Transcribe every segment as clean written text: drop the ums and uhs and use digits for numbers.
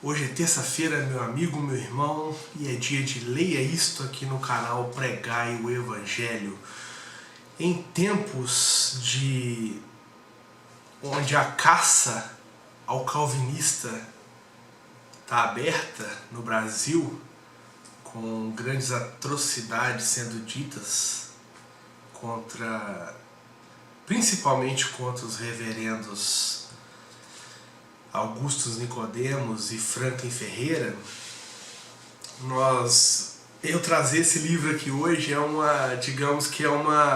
Hoje é terça-feira, meu amigo, meu irmão, e é dia de Leia Isto aqui no canal Pregai o Evangelho. Em tempos onde a caça ao calvinista está aberta no Brasil, com grandes atrocidades sendo ditas principalmente contra os reverendos Augustus Nicodemos e Franklin Ferreira, eu trazer esse livro aqui hoje é uma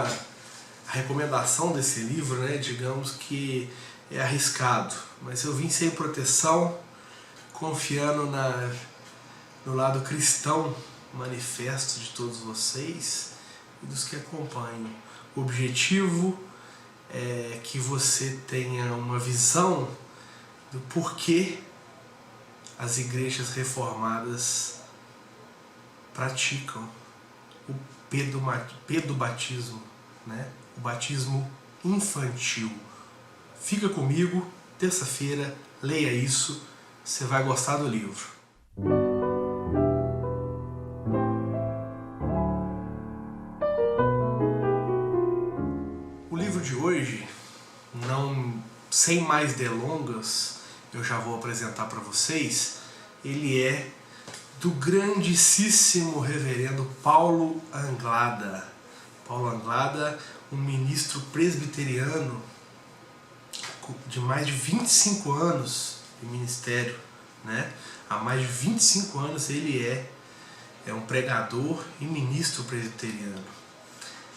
recomendação desse livro, né? Digamos que é arriscado, mas eu vim sem proteção, confiando no lado cristão manifesto de todos vocês e dos que acompanham. O objetivo é que você tenha uma visão do porquê as igrejas reformadas praticam o pedobatismo, né? O batismo infantil. Fica comigo, terça-feira, leia isso, você vai gostar do livro. O livro de hoje, sem mais delongas, eu já vou apresentar para vocês. Ele é do grandíssimo reverendo Paulo Anglada. Paulo Anglada, um ministro presbiteriano de mais de 25 anos de ministério, né? Há mais de 25 anos ele é um pregador e ministro presbiteriano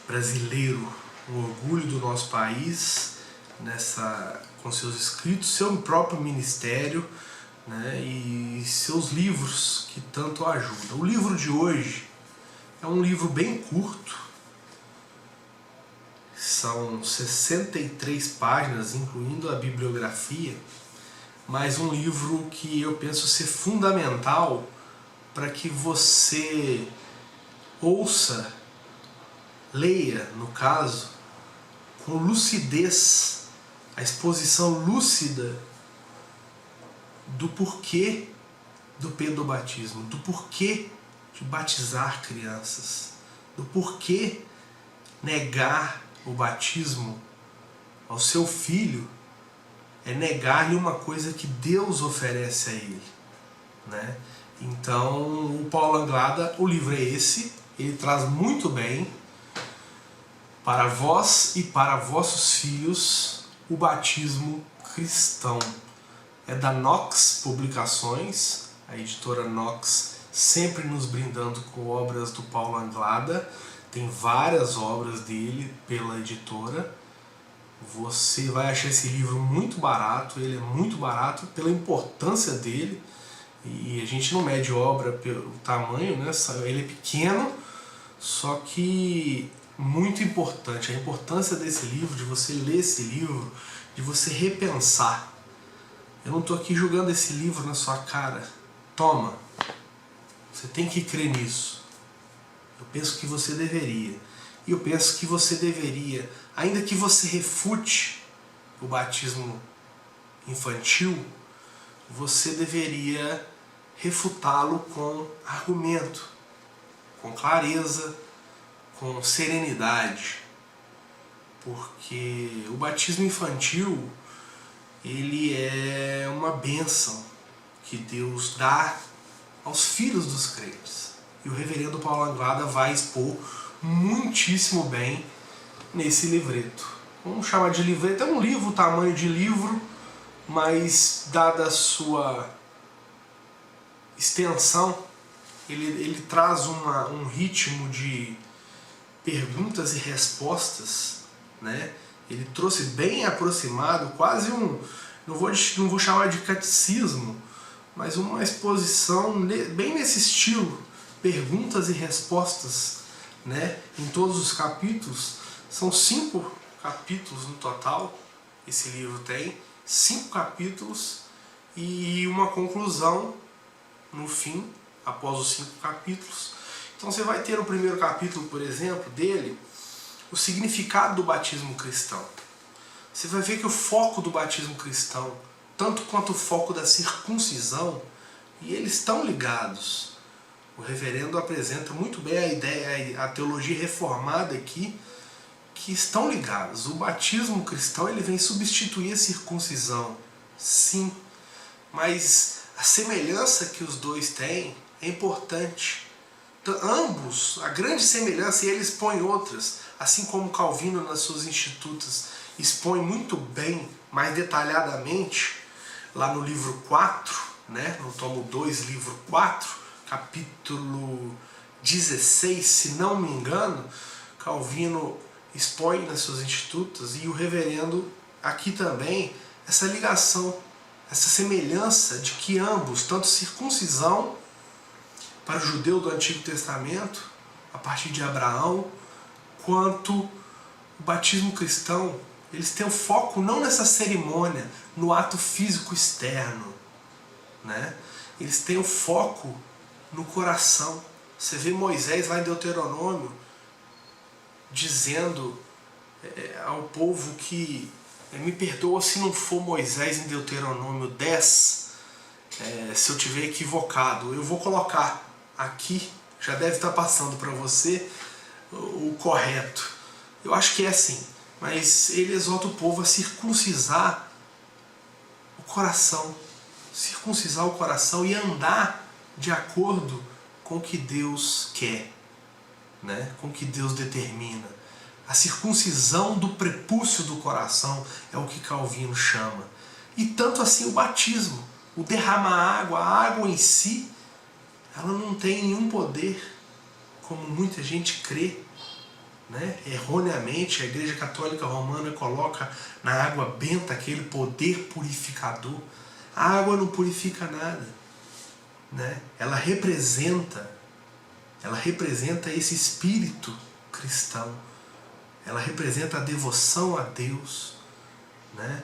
brasileiro, um orgulho do nosso país, com seus escritos, seu próprio ministério, né, e seus livros que tanto ajudam. O livro de hoje é um livro bem curto, são 63 páginas, incluindo a bibliografia, mas um livro que eu penso ser fundamental para que você ouça, leia, no caso, com lucidez, a exposição lúcida do porquê do pedobatismo, do porquê de batizar crianças, do porquê negar o batismo ao seu filho é negar-lhe uma coisa que Deus oferece a ele, né? Então, o Paulo Anglada, o livro é esse, ele traz muito bem para vós e para vossos filhos o batismo cristão. É da Nox Publicações, a editora Nox, sempre nos brindando com obras do Paulo Anglada. Tem várias obras dele pela editora. Você vai achar esse livro muito barato, ele é muito barato pela importância dele, e a gente não mede obra pelo tamanho, né? Ele é pequeno, só que muito importante. A importância desse livro, de você ler esse livro, de você repensar. Eu não estou aqui jogando esse livro na sua cara. Toma, você tem que crer nisso. Eu penso que você deveria. E eu penso que você deveria, ainda que você refute o batismo infantil, você deveria refutá-lo com argumento, com clareza, com serenidade, porque o batismo infantil, ele é uma bênção que Deus dá aos filhos dos crentes. E o reverendo Paulo Anglada vai expor muitíssimo bem nesse livreto. Vamos chamar de livreto, é um livro, tamanho de livro, mas dada a sua extensão, ele traz um ritmo de perguntas e respostas, né? Ele trouxe bem aproximado, quase não vou chamar de catecismo, mas uma exposição bem nesse estilo, perguntas e respostas, né? Em todos os capítulos. São 5 capítulos no total, esse livro tem 5 capítulos e uma conclusão no fim, após os 5 capítulos. Então você vai ter o primeiro capítulo, por exemplo, dele, o significado do batismo cristão. Você vai ver que o foco do batismo cristão, tanto quanto o foco da circuncisão, e eles estão ligados. O reverendo apresenta muito bem a ideia, a teologia reformada aqui, que estão ligados. O batismo cristão ele vem substituir a circuncisão, sim, mas a semelhança que os dois têm é importante. Então, ambos, a grande semelhança, e ele expõe outras, assim como Calvino nas suas Institutas expõe muito bem, mais detalhadamente, lá no livro 4, né, no tomo 2, livro 4, capítulo 16, se não me engano, Calvino expõe nas suas Institutas, e o reverendo aqui também, essa ligação, essa semelhança de que ambos, tanto circuncisão para o judeu do Antigo Testamento, a partir de Abraão, quanto o batismo cristão, eles têm o foco não nessa cerimônia, no ato físico externo, né? Eles têm o foco no coração. Você vê Moisés lá em Deuteronômio dizendo ao povo que me perdoa se não for Moisés em Deuteronômio 10, se eu tiver equivocado. Eu vou colocar aqui, já deve estar passando para você o correto. Eu acho que é assim, mas ele exorta o povo a circuncisar o coração, circuncisar o coração e andar de acordo com o que Deus quer, né? Com o que Deus determina. A circuncisão do prepúcio do coração é o que Calvino chama. E tanto assim o batismo, o derramar água, a água em si, ela não tem nenhum poder, como muita gente crê, né? Erroneamente a Igreja Católica Romana coloca na água benta aquele poder purificador. A água não purifica nada, né? Ela representa esse espírito cristão, ela representa a devoção a Deus, né?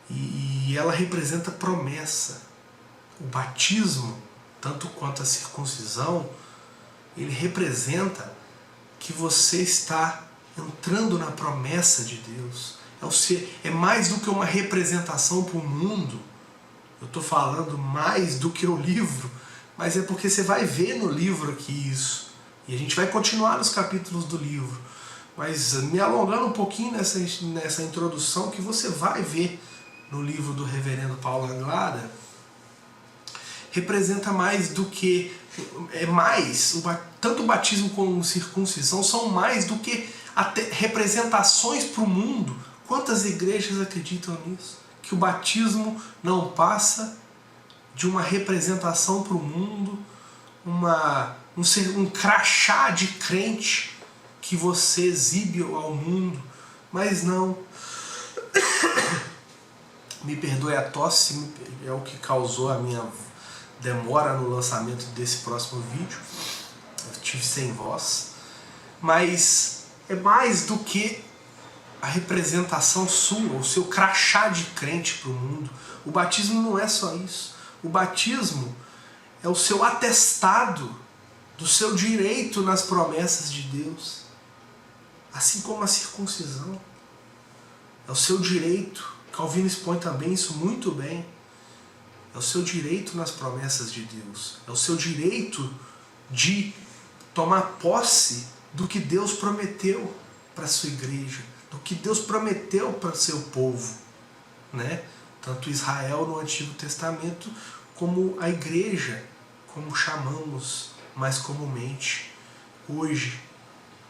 E ela representa promessa. O batismo, tanto quanto a circuncisão, ele representa que você está entrando na promessa de Deus. É mais do que uma representação para o mundo. Eu estou falando mais do que o livro, mas é porque você vai ver no livro aqui isso. E a gente vai continuar nos capítulos do livro. Mas me alongando um pouquinho nessa introdução, que você vai ver no livro do reverendo Paulo Anglada, representa mais do que... tanto o batismo como circuncisão são mais do que representações para o mundo. Quantas igrejas acreditam nisso? Que o batismo não passa de uma representação para o mundo, um crachá de crente que você exibe ao mundo. Mas não. Me perdoe a tosse, é o que causou a minha demora no lançamento desse próximo vídeo. Eu estive sem voz. Mas é mais do que a representação sua, o seu crachá de crente para o mundo. O batismo não é só isso. O batismo é o seu atestado do seu direito nas promessas de Deus. Assim como a circuncisão. É o seu direito. Calvino expõe também isso muito bem. É o seu direito nas promessas de Deus. É o seu direito de tomar posse do que Deus prometeu para a sua igreja, do que Deus prometeu para o seu povo, né? Tanto Israel no Antigo Testamento, como a igreja, como chamamos mais comumente hoje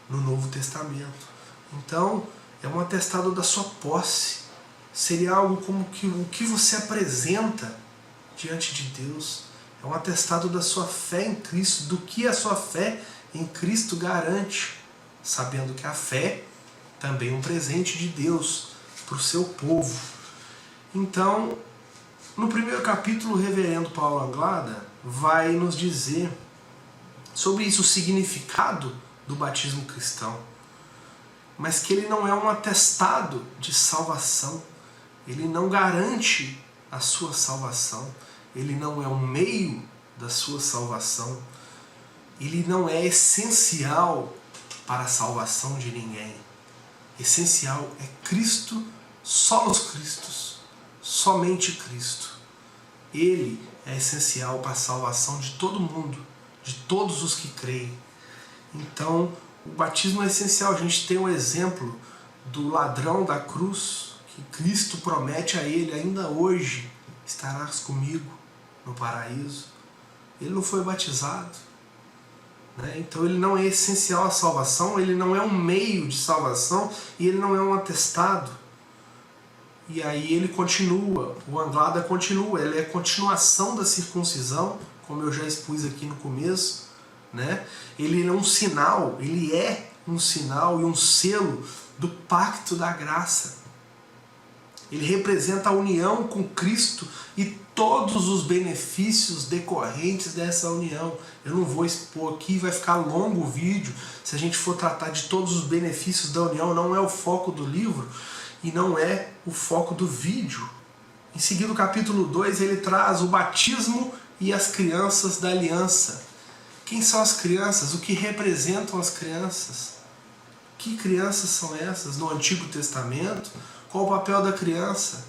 no Novo Testamento. Então, é um atestado da sua posse. Seria algo como que o que você apresenta diante de Deus. É um atestado da sua fé em Cristo, do que a sua fé em Cristo garante, sabendo que a fé também é um presente de Deus para o seu povo. Então, no primeiro capítulo, o reverendo Paulo Anglada vai nos dizer sobre isso, o significado do batismo cristão, mas que ele não é um atestado de salvação, ele não garante a sua salvação, ele não é um meio da sua salvação, ele não é essencial para a salvação de ninguém. Essencial é Cristo, solos Cristos, somente Cristo. Ele é essencial para a salvação de todo mundo, de todos os que creem. Então, o batismo é essencial. A gente tem o exemplo do ladrão da cruz, que Cristo promete a ele: ainda hoje estarás comigo no paraíso. Ele não foi batizado, né? Então ele não é essencial à salvação, ele não é um meio de salvação e ele não é um atestado. E aí ele continua, o Anglada continua, ele é a continuação da circuncisão, como eu já expus aqui no começo, né? Ele é um sinal e um selo do pacto da graça. Ele representa a união com Cristo e todos os benefícios decorrentes dessa união. Eu não vou expor aqui, vai ficar longo o vídeo. Se a gente for tratar de todos os benefícios da união, não é o foco do livro e não é o foco do vídeo. Em seguida, o capítulo 2, ele traz o batismo e as crianças da aliança. Quem são as crianças? O que representam as crianças? Que crianças são essas no Antigo Testamento? Qual o papel da criança,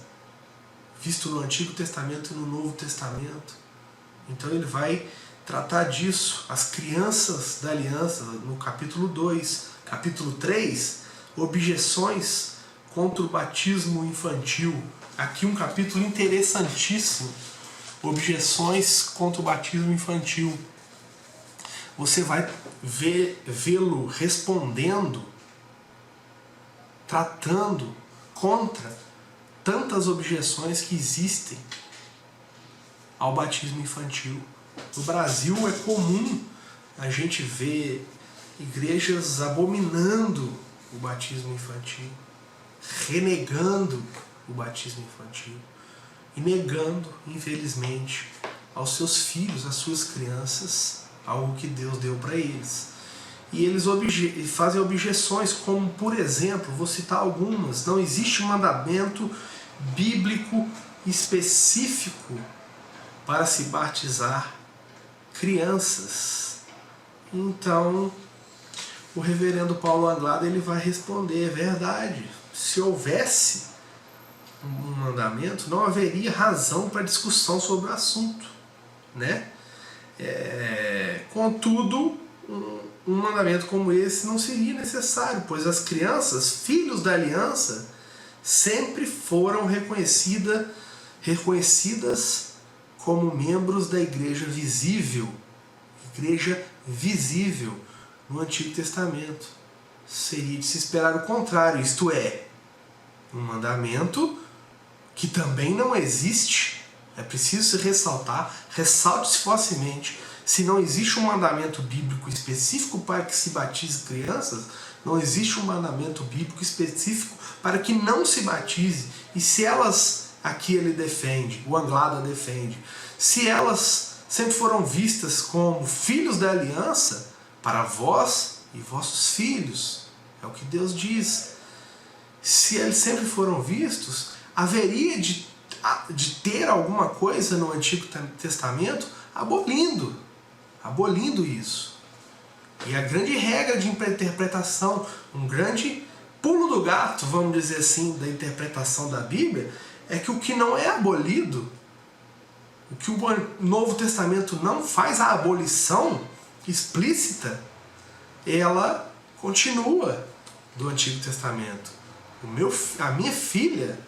visto no Antigo Testamento e no Novo Testamento? Então ele vai tratar disso, as crianças da aliança, no capítulo 2. Capítulo 3, objeções contra o batismo infantil. Aqui um capítulo interessantíssimo, objeções contra o batismo infantil. Você vai vê-lo respondendo, tratando contra tantas objeções que existem ao batismo infantil. No Brasil é comum a gente ver igrejas abominando o batismo infantil, renegando o batismo infantil e negando, infelizmente, aos seus filhos, às suas crianças, algo que Deus deu para eles. E eles fazem objeções, como, por exemplo, vou citar algumas: não existe um mandamento bíblico específico para se batizar crianças. Então, o reverendo Paulo Anglada ele vai responder: é verdade, se houvesse um mandamento, não haveria razão para discussão sobre o assunto, né? Contudo, um mandamento como esse não seria necessário, pois as crianças, filhos da aliança, sempre foram reconhecidas como membros da igreja visível no Antigo Testamento. Seria de se esperar o contrário, isto é, um mandamento que também não existe. É preciso se ressaltar, ressalte-se fortemente: se não existe um mandamento bíblico específico para que se batize crianças, não existe um mandamento bíblico específico para que não se batize. E se elas, aqui ele defende, o Anglada defende, se elas sempre foram vistas como filhos da aliança, para vós e vossos filhos, é o que Deus diz. Se eles sempre foram vistos, haveria de ter alguma coisa no Antigo Testamento abolindo isso. E a grande regra de interpretação, um grande pulo do gato, vamos dizer assim, da interpretação da Bíblia, é que o que não é abolido, o que o Novo Testamento não faz a abolição explícita, ela continua do Antigo Testamento. A minha filha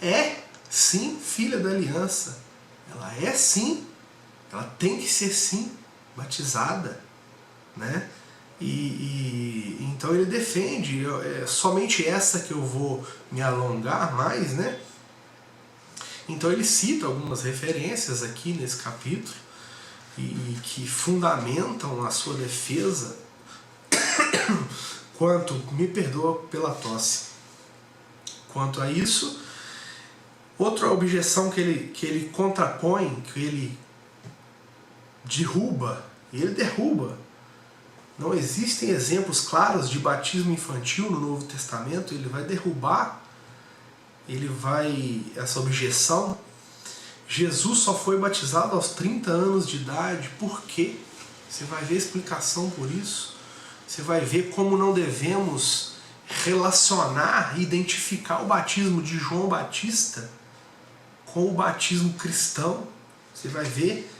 é sim filha da aliança. Ela é sim, ela tem que ser sim batizada, né? E então ele defende, somente essa que eu vou me alongar mais, né? Então ele cita algumas referências aqui nesse capítulo e que fundamentam a sua defesa quanto, me perdoa pela tosse, quanto a isso. Outra objeção que ele contrapõe, que ele derruba. Não existem exemplos claros de batismo infantil no Novo Testamento. Ele vai derrubar essa objeção. Jesus só foi batizado aos 30 anos de idade. Por quê? Você vai ver a explicação por isso. Você vai ver como não devemos relacionar e identificar o batismo de João Batista com o batismo cristão. Você vai ver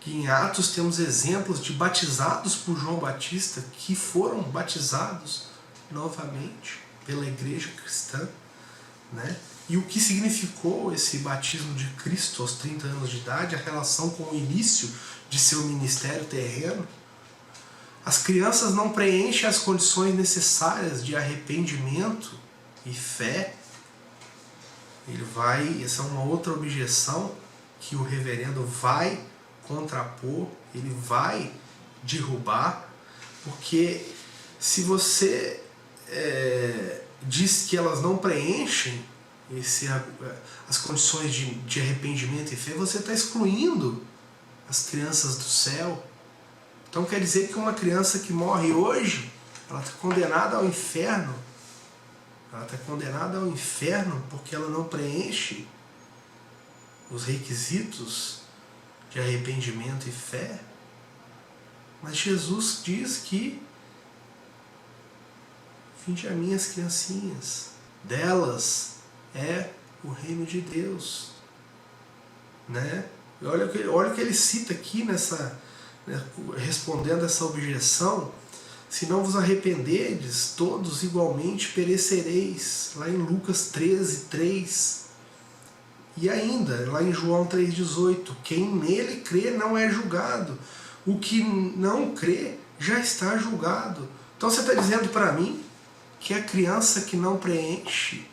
que em Atos temos exemplos de batizados por João Batista que foram batizados novamente pela igreja cristã, né? E o que significou esse batismo de Cristo aos 30 anos de idade, a relação com o início de seu ministério terreno. As crianças não preenchem as condições necessárias de arrependimento e fé. Essa é uma outra objeção que o reverendo vai contrapor, ele vai derrubar, porque se você diz que elas não preenchem as condições de arrependimento e fé, você está excluindo as crianças do céu. Então quer dizer que uma criança que morre hoje, ela está condenada ao inferno. Ela está condenada ao inferno porque ela não preenche os requisitos de arrependimento e fé. Mas Jesus diz que vinde a mim as criancinhas, delas é o reino de Deus, né? Olha o que ele cita aqui respondendo essa objeção: se não vos arrependerdes, todos igualmente perecereis, lá em Lucas 13:3. E ainda, lá em João 3,18, quem nele crê não é julgado, o que não crê já está julgado. Então você está dizendo para mim que a criança que não preenche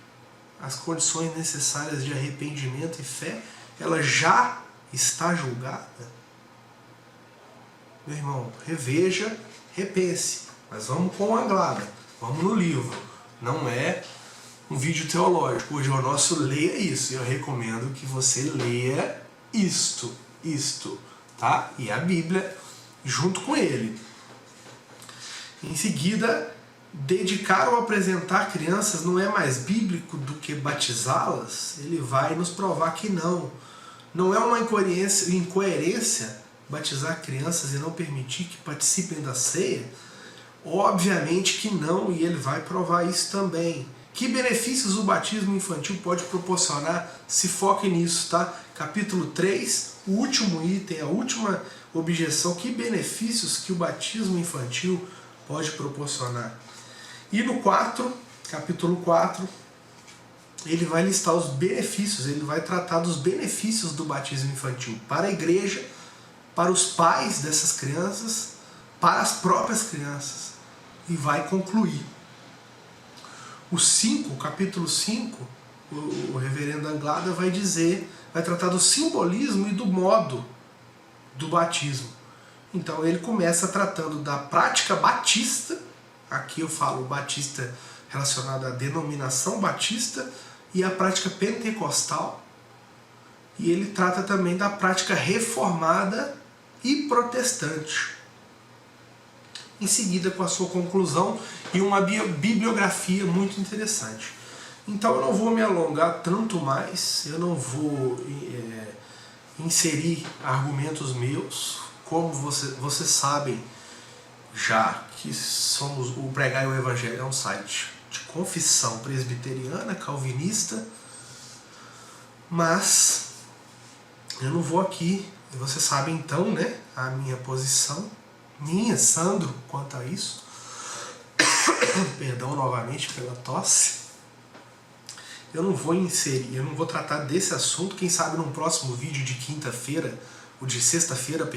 as condições necessárias de arrependimento e fé, ela já está julgada? Meu irmão, reveja, repense, mas vamos com a Anglada, vamos no livro, não é um vídeo teológico. Hoje o nosso leia isso, e eu recomendo que você leia isto, tá? E a Bíblia junto com ele. Em seguida, dedicar ou apresentar crianças não é mais bíblico do que batizá-las? Ele vai nos provar que não. Não é uma incoerência batizar crianças e não permitir que participem da ceia? Obviamente que não, e ele vai provar isso também. Que benefícios o batismo infantil pode proporcionar? Se foque nisso, tá? Capítulo 3, o último item, a última objeção. Que benefícios que o batismo infantil pode proporcionar? E no capítulo 4, ele vai listar os benefícios, ele vai tratar dos benefícios do batismo infantil para a igreja, para os pais dessas crianças, para as próprias crianças. E vai concluir. O capítulo 5, o reverendo Anglada vai tratar do simbolismo e do modo do batismo. Então ele começa tratando da prática batista, aqui eu falo batista relacionado à denominação batista, e a prática pentecostal, e ele trata também da prática reformada e protestante. Em seguida, com a sua conclusão e uma bibliografia muito interessante. Então eu não vou me alongar tanto mais, eu não vou inserir argumentos meus, como vocês sabem já que o Pregar o Evangelho é um site de confissão presbiteriana, calvinista, mas eu não vou aqui, vocês sabem então, né, a minha posição, Sandro, quanto a isso. Perdão novamente pela tosse. Eu não vou tratar desse assunto. Quem sabe num próximo vídeo de sexta-feira,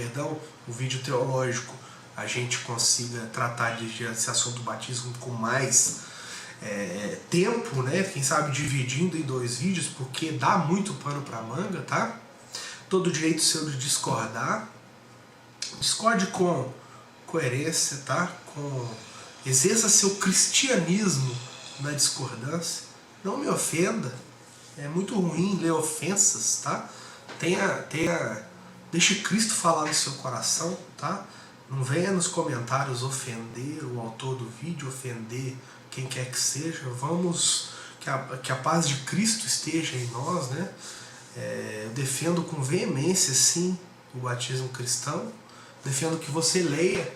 o vídeo teológico, a gente consiga tratar desse assunto do batismo com mais tempo, né? Quem sabe dividindo em 2 vídeos, porque dá muito pano pra manga, tá? Todo direito seu de discordar. Discorde com coerência, tá? Exerça seu cristianismo na discordância. Não me ofenda. É muito ruim ler ofensas, tá? Deixe Cristo falar no seu coração, tá? Não venha nos comentários ofender o autor do vídeo, ofender quem quer que seja. Vamos, que a paz de Cristo esteja em nós, né? Eu defendo com veemência, sim, o batismo cristão. Defendo que você leia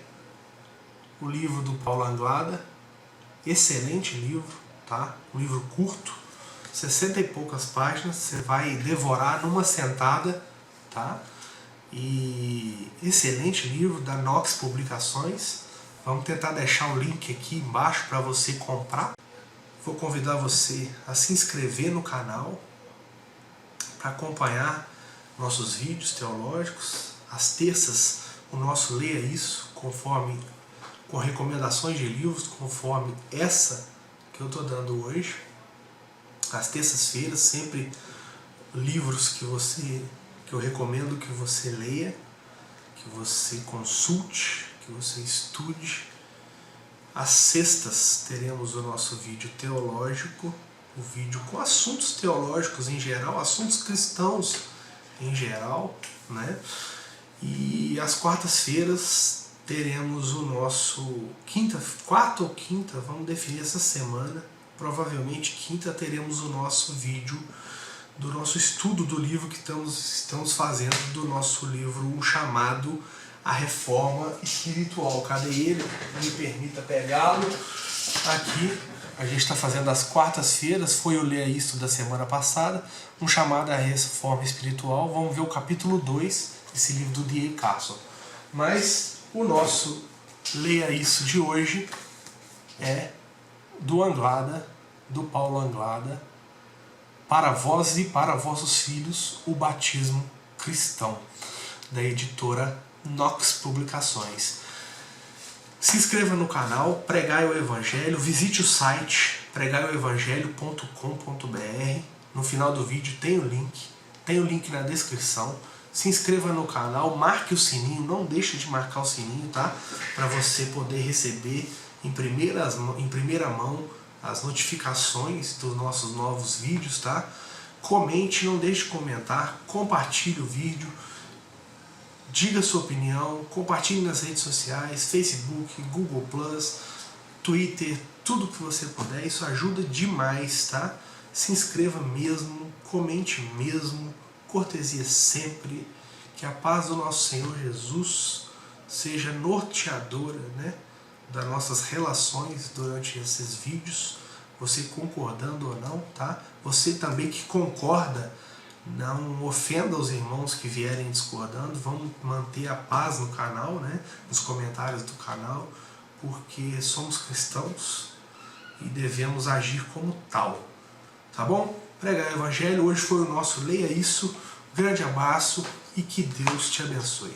o livro do Paulo Anglada, excelente livro, tá? Um livro curto, 60 e poucas páginas, você vai devorar numa sentada, tá? E excelente livro da Nox Publicações. Vamos tentar deixar o link aqui embaixo para você comprar. Vou convidar você a se inscrever no canal para acompanhar nossos vídeos teológicos. Às terças o nosso Leia Isso, com recomendações de livros, conforme essa que eu estou dando hoje. Às terças-feiras, sempre livros que eu recomendo que você leia, que você consulte, que você estude. Às sextas teremos o nosso vídeo teológico, o vídeo com assuntos teológicos em geral, assuntos cristãos em geral, né? E às quartas-feiras teremos o nosso quarta ou quinta, vamos definir essa semana, provavelmente quinta teremos o nosso vídeo do nosso estudo do livro que estamos fazendo, do nosso livro chamado A Reforma Espiritual. Cadê ele? Me permita pegá-lo aqui. A gente está fazendo às quartas-feiras, foi o Leia Isso da semana passada, um chamado A Reforma Espiritual. Vamos ver o capítulo 2 desse livro do D.A. Carson. Mas o nosso Leia Isso de hoje é do Paulo Anglada, Para Vós e para Vossos Filhos, o Batismo Cristão, da editora Nox Publicações. Se inscreva no canal, Pregai o Evangelho, visite o site pregaioevangelho.com.br. No final do vídeo tem o link na descrição. Se inscreva no canal, marque o sininho, não deixe de marcar o sininho, tá? Para você poder receber em primeira mão as notificações dos nossos novos vídeos, tá? Comente, não deixe de comentar, compartilhe o vídeo, diga sua opinião, compartilhe nas redes sociais, Facebook, Google+, Twitter, tudo que você puder, isso ajuda demais, tá? Se inscreva mesmo, comente mesmo, cortesia sempre, que a paz do nosso Senhor Jesus seja norteadora, né, das nossas relações durante esses vídeos, você concordando ou não, tá? Você também que concorda, não ofenda os irmãos que vierem discordando, vamos manter a paz no canal, né, nos comentários do canal, porque somos cristãos e devemos agir como tal, tá bom? Pregar o Evangelho, hoje foi o nosso Leia Isso, grande abraço e que Deus te abençoe.